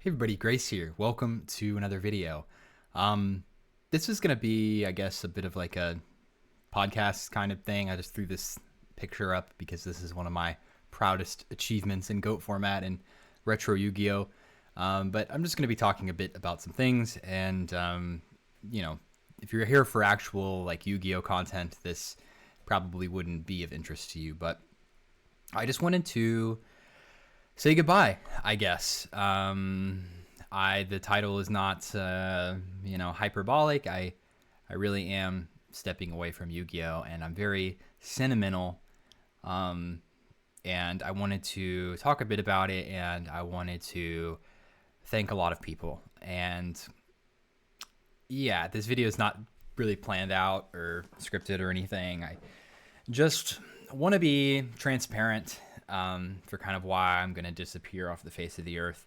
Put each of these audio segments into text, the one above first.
Hey everybody, Grace here. Welcome to another video. This is gonna be, I guess, a bit of like a podcast kind of thing. I just threw this picture up because this is one of my proudest achievements in GOAT format and retro Yu-Gi-Oh! But I'm just gonna be talking a bit about some things, and if you're here for actual like Yu-Gi-Oh! Content, this probably wouldn't be of interest to you. But I just wanted to say goodbye, I guess. The title is not hyperbolic. I really am stepping away from Yu-Gi-Oh, and I'm very sentimental. And I wanted to talk a bit about it, and I wanted to thank a lot of people. And yeah, this video is not really planned out or scripted or anything. I just want to be transparent for kind of why I'm going to disappear off the face of the earth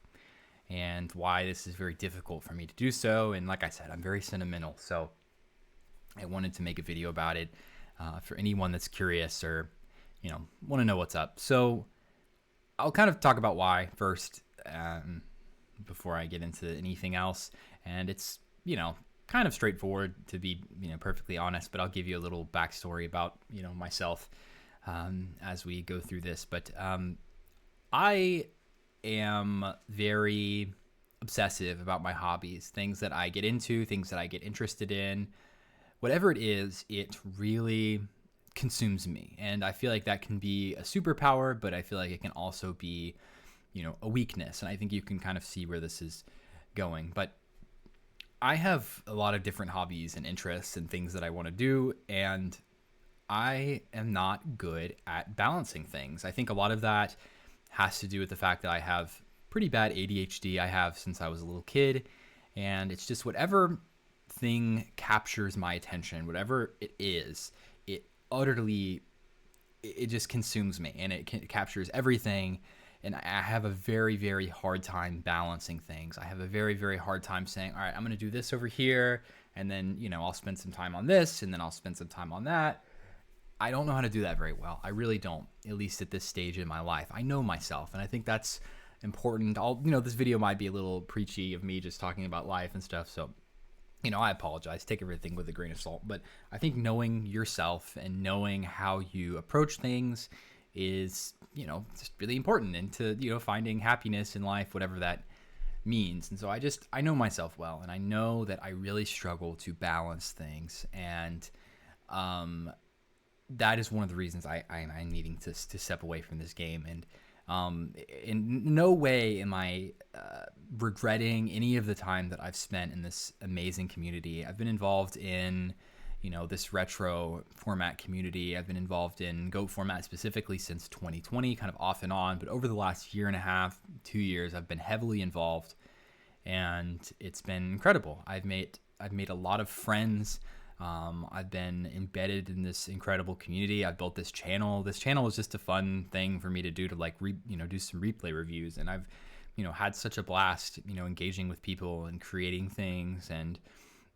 and why this is very difficult for me to do so. And like I said, I'm very sentimental, so I wanted to make a video about it for anyone that's curious or want to know what's up. So I'll kind of talk about why first before I get into anything else. And it's kind of straightforward, to be perfectly honest, but I'll give you a little backstory about myself as we go through this. But I am very obsessive about my hobbies, things that I get into, things that I get interested in. Whatever it is, it really consumes me. And I feel like that can be a superpower, but I feel like it can also be, a weakness. And I think you can kind of see where this is going. But I have a lot of different hobbies and interests and things that I want to do, and I am not good at balancing things. I think a lot of that has to do with the fact that I have pretty bad ADHD. I have since I was a little kid, and it's just whatever thing captures my attention, whatever it is, it just consumes me, and it captures everything. And I have a very, very hard time balancing things. I have a very, very hard time saying, all right, I'm going to do this over here, and then, I'll spend some time on this, and then I'll spend some time on that. I don't know how to do that very well. I really don't, at least at this stage in my life. I know myself, and I think that's important. This video might be a little preachy of me just talking about life and stuff, so, I apologize. Take everything with a grain of salt. But I think knowing yourself and knowing how you approach things is just really important into finding happiness in life, whatever that means. And so I know myself well, and I know that I really struggle to balance things, and that is one of the reasons I'm needing to step away from this game. And in no way am I regretting any of the time that I've spent in this amazing community. I've been involved in this retro format community. I've been involved in GOAT format specifically since 2020, kind of off and on. But over the last year and a half, 2 years, I've been heavily involved, and it's been incredible. I've made a lot of friends. I've been embedded in this incredible community. I built this channel. This channel is just a fun thing for me to do, to do some replay reviews. And I've, had such a blast, engaging with people and creating things. And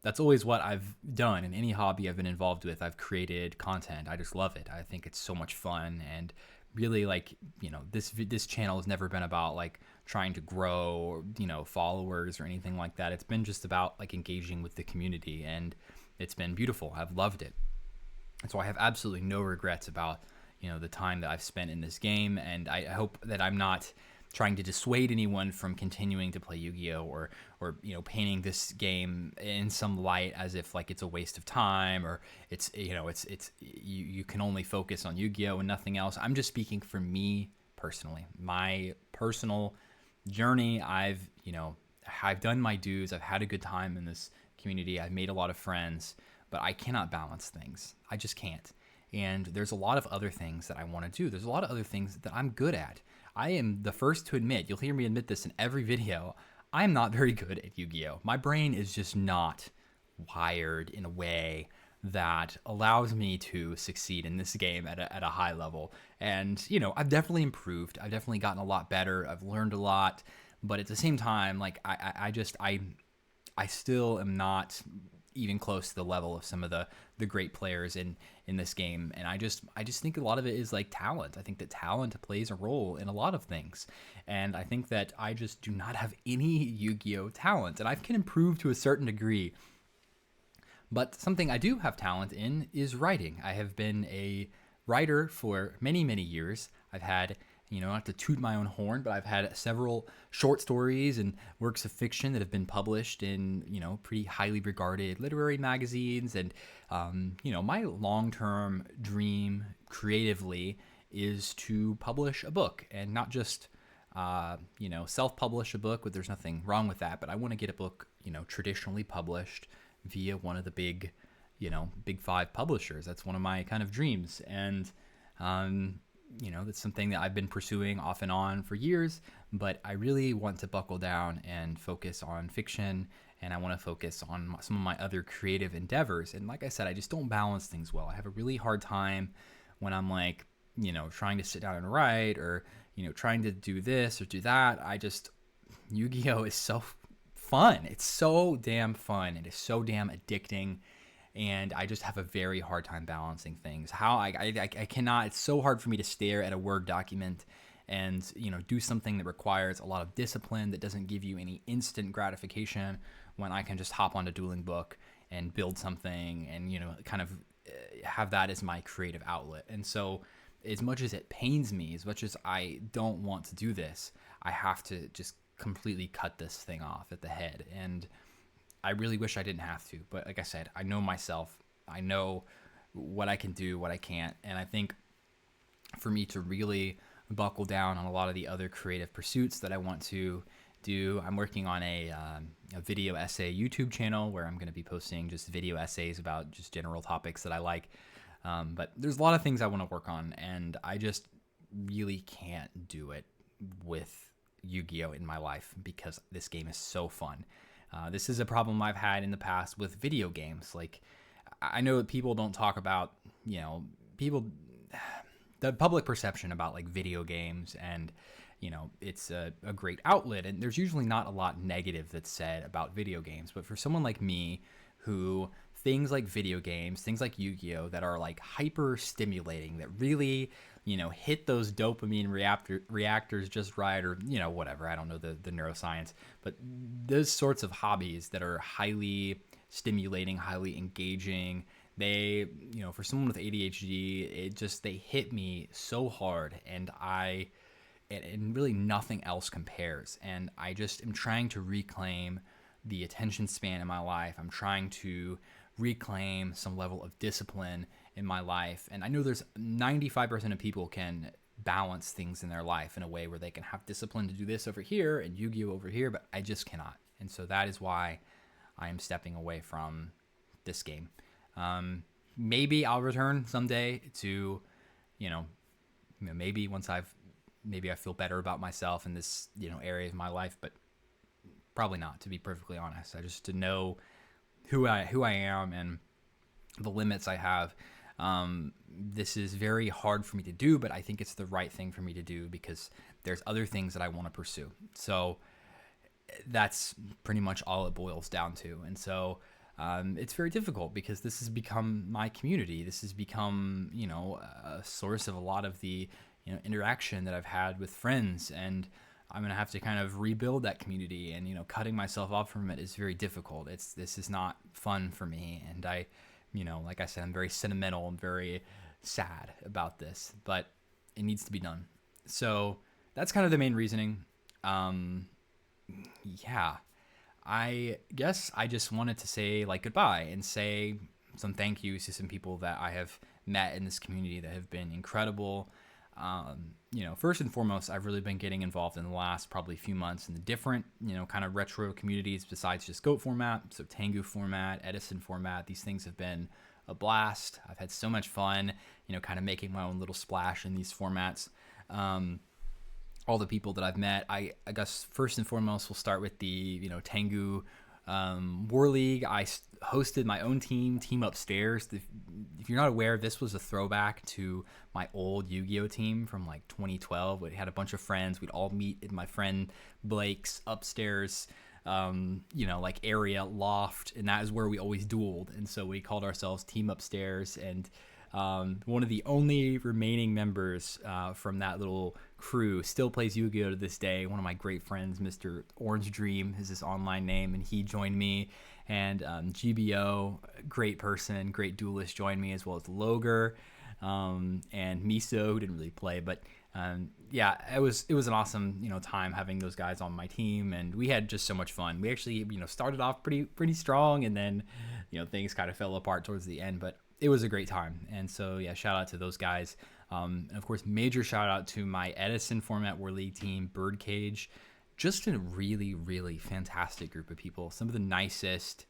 that's always what I've done in any hobby I've been involved with. I've created content. I just love it. I think it's so much fun. And really, this channel has never been about trying to grow, followers or anything like that. It's been just about engaging with the community, and it's been beautiful. I've loved it. And so I have absolutely no regrets about, the time that I've spent in this game. And I hope that I'm not trying to dissuade anyone from continuing to play Yu-Gi-Oh, or painting this game in some light as if it's a waste of time, or it's you can only focus on Yu-Gi-Oh and nothing else. I'm just speaking for me personally, my personal journey. I've done my dues. I've had a good time in this community. I've made a lot of friends, but I cannot balance things. I just can't. And there's a lot of other things that I want to do. There's a lot of other things that I'm good at. I am the first to admit, you'll hear me admit this in every video, I am not very good at Yu-Gi-Oh! My brain is just not wired in a way that allows me to succeed in this game at a high level. And, I've definitely improved. I've definitely gotten a lot better. I've learned a lot. But at the same time, I still am not even close to the level of some of the great players in this game. And I just think a lot of it is like talent. I think that talent plays a role in a lot of things, and I think that I just do not have any Yu-Gi-Oh talent, and I can improve to a certain degree. But something I do have talent in is writing. I have been a writer for many, many years. I've had, not to toot my own horn, but I've had several short stories and works of fiction that have been published in, pretty highly regarded literary magazines. And, my long term dream creatively is to publish a book, and not just, self publish a book, but there's nothing wrong with that. But I want to get a book, traditionally published via one of the big five publishers. That's one of my kind of dreams. And, that's something that I've been pursuing off and on for years, but I really want to buckle down and focus on fiction, and I want to focus on some of my other creative endeavors. And like I said, I just don't balance things well. I have a really hard time when I'm like, trying to sit down and write, or, trying to do this or do that. Yu-Gi-Oh is so fun. It's so damn fun. It is so damn addicting. And I just have a very hard time balancing things. I cannot, it's so hard for me to stare at a Word document and, do something that requires a lot of discipline, that doesn't give you any instant gratification, when I can just hop onto Dueling Book and build something and, kind of have that as my creative outlet. And so as much as it pains me, as much as I don't want to do this, I have to just completely cut this thing off at the head. And I really wish I didn't have to, but like I said, I know myself. I know what I can do, what I can't, and I think for me to really buckle down on a lot of the other creative pursuits that I want to do, I'm working on a video essay YouTube channel where I'm going to be posting just video essays about just general topics that I like. But there's a lot of things I want to work on, and I just really can't do it with Yu-Gi-Oh in my life because this game is so fun. This is a problem I've had in the past with video games. Like, I know that people don't talk about, the public perception about like video games, and, it's a great outlet, and there's usually not a lot negative that's said about video games. But for someone like me, who things like video games, things like Yu-Gi-Oh that are like hyper stimulating, that really, hit those dopamine reactors just right, or, whatever. I don't know the neuroscience, but those sorts of hobbies that are highly stimulating, highly engaging, they, for someone with ADHD, they hit me so hard, and and really nothing else compares. And I just am trying to reclaim the attention span in my life. I'm trying to reclaim some level of discipline in my life. And I know there's 95% of people can balance things in their life in a way where they can have discipline to do this over here and Yu-Gi-Oh over here, but I just cannot. And so that is why I am stepping away from this game. Maybe I'll return someday to, maybe once maybe I feel better about myself in this, area of my life, but probably not, to be perfectly honest. I just to know who I am and the limits I have. This is very hard for me to do, but I think it's the right thing for me to do because there's other things that I want to pursue. So that's pretty much all it boils down to. And so it's very difficult because this has become my community. This has become, a source of a lot of the, interaction that I've had with friends, and I'm going to have to kind of rebuild that community, and, cutting myself off from it is very difficult. This is not fun for me. And I, like I said, I'm very sentimental and very sad about this, but it needs to be done. So that's kind of the main reasoning. Yeah, I guess I just wanted to say like goodbye and say some thank yous to some people that I have met in this community that have been incredible. First and foremost, I've really been getting involved in the last probably few months in the different, kind of retro communities besides just GOAT format. So Tengu format, Edison format, these things have been a blast. I've had so much fun, kind of making my own little splash in these formats. All the people that I've met, I guess first and foremost, we'll start with the, Tengu War League. I hosted my own team upstairs. If you're not aware, this was a throwback to my old Yu-Gi-Oh team from like 2012. We had a bunch of friends. We'd all meet at my friend Blake's upstairs like area loft, and that is where we always dueled. And so we called ourselves Team Upstairs. And one of the only remaining members from that little crew still plays Yu-Gi-Oh to this day. One of my great friends, Mr. Orange Dream, is his online name, and he joined me. And GBO, great person, great duelist, joined me, as well as Loger and Miso, who didn't really play, but yeah, it was an awesome time having those guys on my team, and we had just so much fun. We actually started off pretty strong, and then things kind of fell apart towards the end, but it was a great time. And so yeah, shout out to those guys. And of course, major shout out to my Edison format War League team, Birdcage. Just a really, really fantastic group of people. Some of the nicest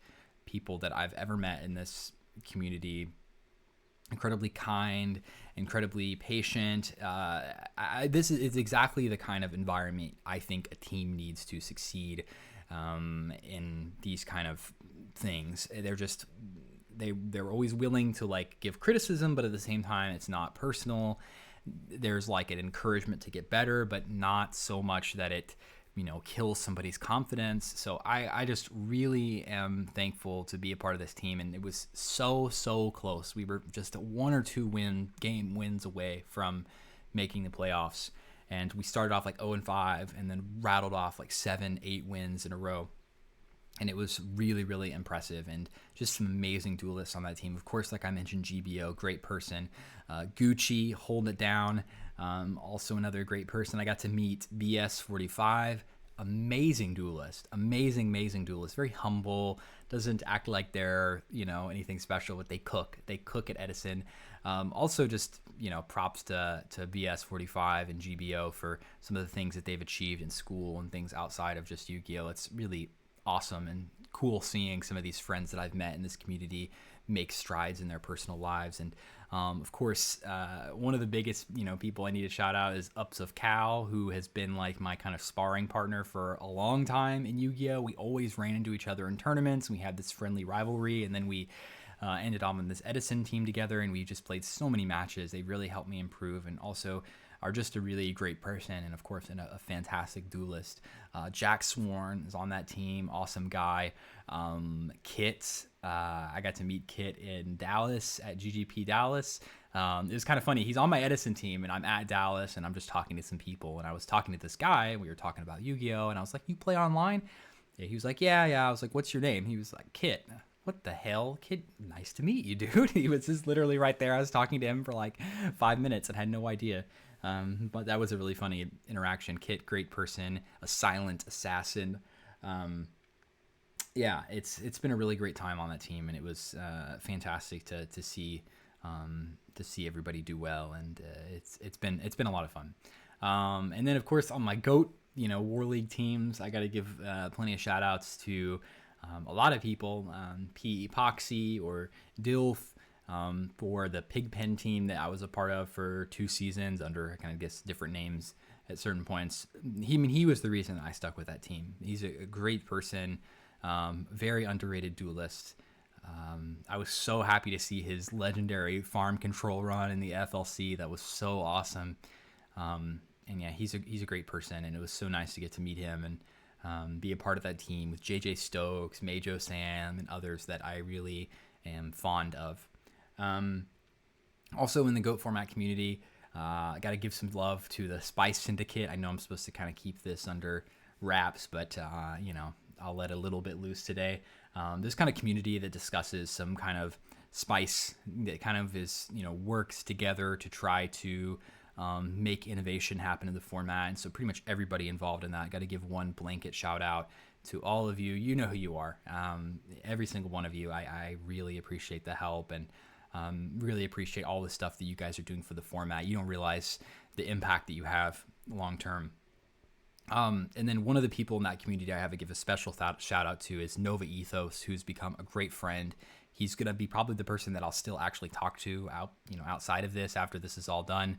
people that I've ever met in this community. Incredibly kind, incredibly patient. This is exactly the kind of environment I think a team needs to succeed in these kind of things. They're always willing to like give criticism, but at the same time, it's not personal. There's like an encouragement to get better, but not so much that it kills somebody's confidence. So I just really am thankful to be a part of this team, and it was so close. We were just 1 or 2 game wins away from making the playoffs, and we started off like 0-5 and then rattled off like 7-8 wins in a row. And it was really, really impressive, and just some amazing duelists on that team. Of course, like I mentioned, GBO, great person. Gucci, holding it down. Also another great person. I got to meet BS45, amazing duelist, amazing duelist. Very humble, doesn't act like they're anything special, but they cook at Edison. Also just props to BS45 and GBO for some of the things that they've achieved in school and things outside of just Yu-Gi-Oh. It's really awesome and cool seeing some of these friends that I've met in this community make strides in their personal lives. And of course, one of the biggest people I need to shout out is Ups of Cal, who has been like my kind of sparring partner for a long time in Yu-Gi-Oh. We always ran into each other in tournaments. We had this friendly rivalry, and then we ended up on this Edison team together, and we just played so many matches. They really helped me improve, and also are just a really great person, and of course a fantastic duelist. Jack Sworn is on that team, awesome guy. Kit, I got to meet Kit in Dallas at GGP Dallas. It was kind of funny. He's on my Edison team, and I'm at Dallas, and I'm just talking to some people, and I was talking to this guy, and we were talking about Yu-Gi-Oh, and I was like, "You play online?" Yeah, he was like, yeah. I was like, "What's your name?" He was like, "Kit." What the hell, Kit? Nice to meet you, dude. He was just literally right there. I was talking to him for like 5 minutes and had no idea. But that was a really funny interaction. Kit, great person, a silent assassin. Yeah, it's been a really great time on that team, and it was fantastic to see everybody do well, and it's been a lot of fun. And then of course on my GOAT War League teams, I got to give plenty of shout outs to a lot of people, P Epoxy or Dilf. For the Pigpen team that I was a part of for 2 seasons under kind of guess different names at certain points. He was the reason I stuck with that team. He's a great person, very underrated duelist. I was so happy to see his legendary farm control run in the FLC. That was so awesome. And yeah, he's a great person, and it was so nice to get to meet him and be a part of that team with JJ Stokes, Majo Sam, and others that I really am fond of. Also in the GOAT format community, I got to give some love to the Spice Syndicate. I know I'm supposed to kind of keep this under wraps, but I'll let a little bit loose today. This kind of community that discusses some kind of spice that kind of is works together to try to make innovation happen in the format. And so pretty much everybody involved in that. Got to give one blanket shout out to all of you. You know who you are. Every single one of you. I really appreciate the help, and really appreciate all the stuff that you guys are doing for the format. You don't realize the impact that you have long term. And then one of the people in that community I have to give a special shout out to is Nova Ethos, who's become a great friend. He's going to be probably the person that I'll still actually talk to outside of this after this is all done.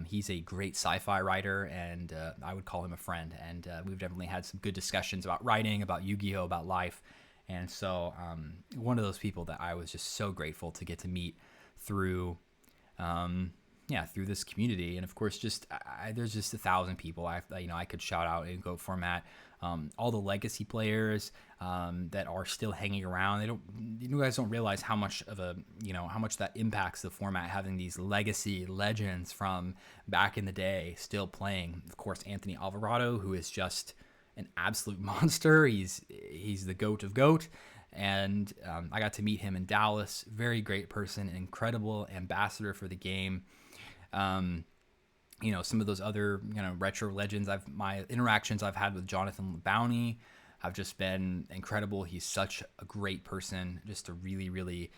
He's a great sci-fi writer, and I would call him a friend. And we've definitely had some good discussions about writing, about Yu-Gi-Oh, about life. And so one of those people that I was just so grateful to get to meet through through this community. And of course, just there's just 1,000 people I could shout out in GOAT format. all the legacy players that are still hanging around. You guys don't realize how much of a, how much that impacts the format, having these legacy legends from back in the day still playing. Of course, Anthony Alvarado, who is just an absolute monster. He's the GOAT of GOAT. And I got to meet him in Dallas. Very great person, an incredible ambassador for the game. Some of those other, retro legends, my interactions I've had with Jonathan Bounty have just been incredible. He's such a great person, just a really, really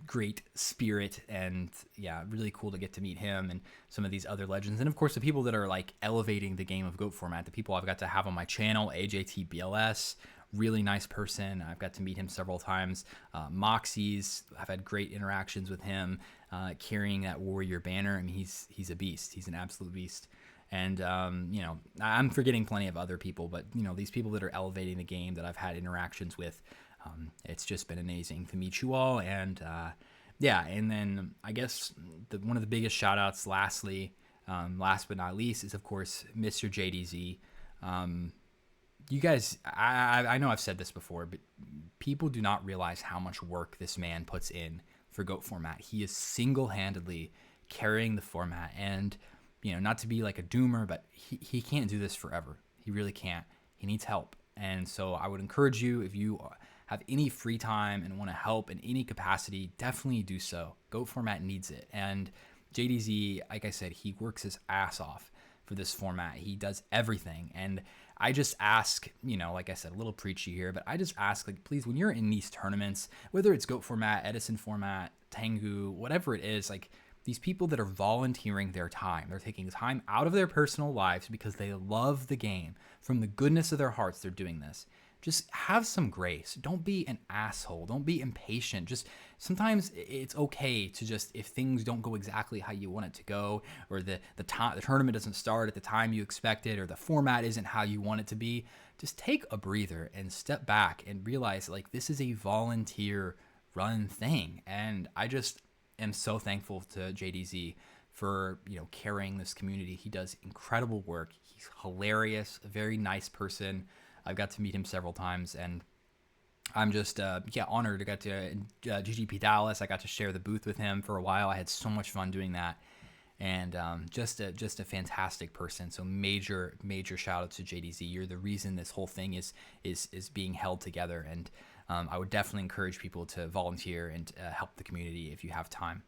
great spirit, and yeah, really cool to get to meet him and some of these other legends. And of course, the people that are like elevating the game of GOAT format, the people I've got to have on my channel, AJTBLS, really nice person. I've got to meet him several times. Moxie's, I've had great interactions with him, carrying that warrior banner. I mean, he's a beast. He's an absolute beast. And, I'm forgetting plenty of other people, but, these people that are elevating the game that I've had interactions with, it's just been amazing to meet you all. And, and then I guess one of the biggest shout outs, last but not least, is of course, Mr. JDZ. You guys, I know I've said this before, but people do not realize how much work this man puts in for GOAT format. He is single-handedly carrying the format, and, not to be like a doomer, but he can't do this forever. He really can't. He needs help. And so I would encourage you, if you have any free time and want to help in any capacity, definitely do so. GOAT format needs it. And JDZ, like I said, he works his ass off for this format. He does everything. And I just ask, like I said, a little preachy here, but I just ask, like, please, when you're in these tournaments, whether it's GOAT format, Edison format, Tengu, whatever it is, like, these people that are volunteering their time, they're taking time out of their personal lives because they love the game. From the goodness of their hearts, they're doing this. Just have some grace. Don't be an asshole. Don't be impatient. Just sometimes it's okay to just, if things don't go exactly how you want it to go, or the tournament doesn't start at the time you expected, or the format isn't how you want it to be, just take a breather and step back and realize, like, this is a volunteer run thing. And I just am so thankful to JDZ for, carrying this community. He does incredible work. He's hilarious, a very nice person. I've got to meet him several times, and I'm just honored to get to GGP Dallas. I got to share the booth with him for a while. I had so much fun doing that, and just a fantastic person. So major shout out to JDZ. You're the reason this whole thing is being held together, and I would definitely encourage people to volunteer and help the community if you have time.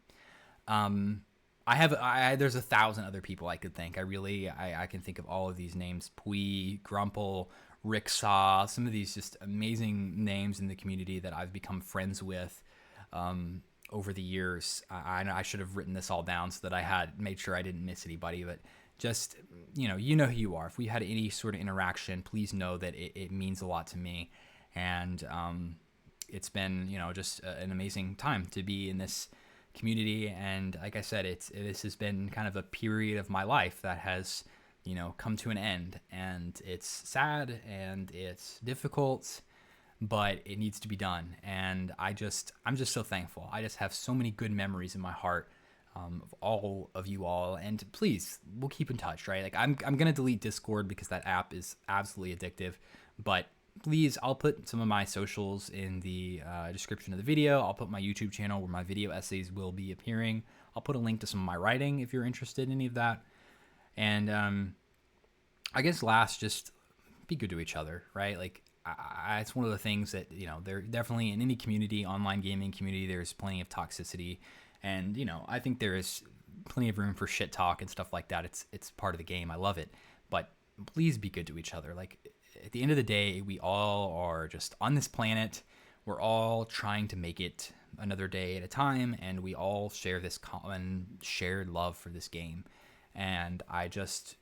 There's 1,000 other people I could thank. I can think of all of these names: Pui, Grumple, Rick Saw, some of these just amazing names in the community that I've become friends with over the years. I should have written this all down so that I had made sure I didn't miss anybody, but just, you know who you are. If we had any sort of interaction, please know that it means a lot to me. And it's been, just an amazing time to be in this community. And like I said, this has been kind of a period of my life that has, come to an end, and it's sad and it's difficult, but it needs to be done. And I'm just so thankful. I just have so many good memories in my heart of all of you all. And please, we'll keep in touch, right? Like I'm going to delete Discord because that app is absolutely addictive, but please, I'll put some of my socials in the description of the video. I'll put my YouTube channel where my video essays will be appearing. I'll put a link to some of my writing if you're interested in any of that. And I guess last, just be good to each other, right? Like, it's one of the things that, they're definitely in any community, online gaming community, there's plenty of toxicity. And, I think there is plenty of room for shit talk and stuff like that. It's part of the game. I love it. But please be good to each other. Like, at the end of the day, we all are just on this planet. We're all trying to make it another day at a time, and we all share this common shared love for this game. And I just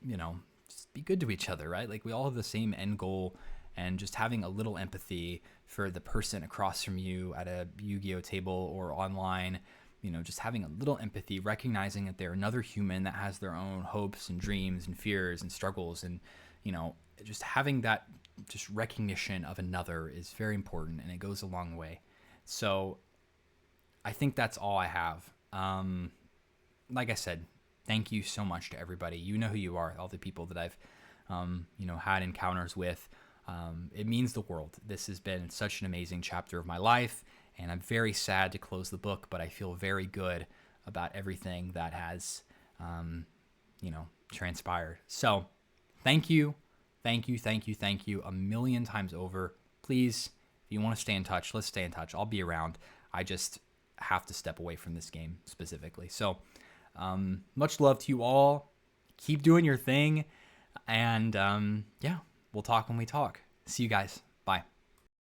be good to each other, right? Like, we all have the same end goal, and just having a little empathy for the person across from you at a Yu-Gi-Oh table or online, just having a little empathy, recognizing that they're another human that has their own hopes and dreams and fears and struggles, and just having that just recognition of another is very important, and it goes a long way. So I think that's all I have. Like I said, thank you so much to everybody. You know who you are, all the people that I've, had encounters with. It means the world. This has been such an amazing chapter of my life, and I'm very sad to close the book, but I feel very good about everything that has, transpired. So thank you, thank you, thank you, thank you a million times over. Please, if you want to stay in touch, let's stay in touch. I'll be around. I just have to step away from this game specifically. So much love to you all. Keep doing your thing. And yeah, we'll talk when we talk. See you guys. Bye.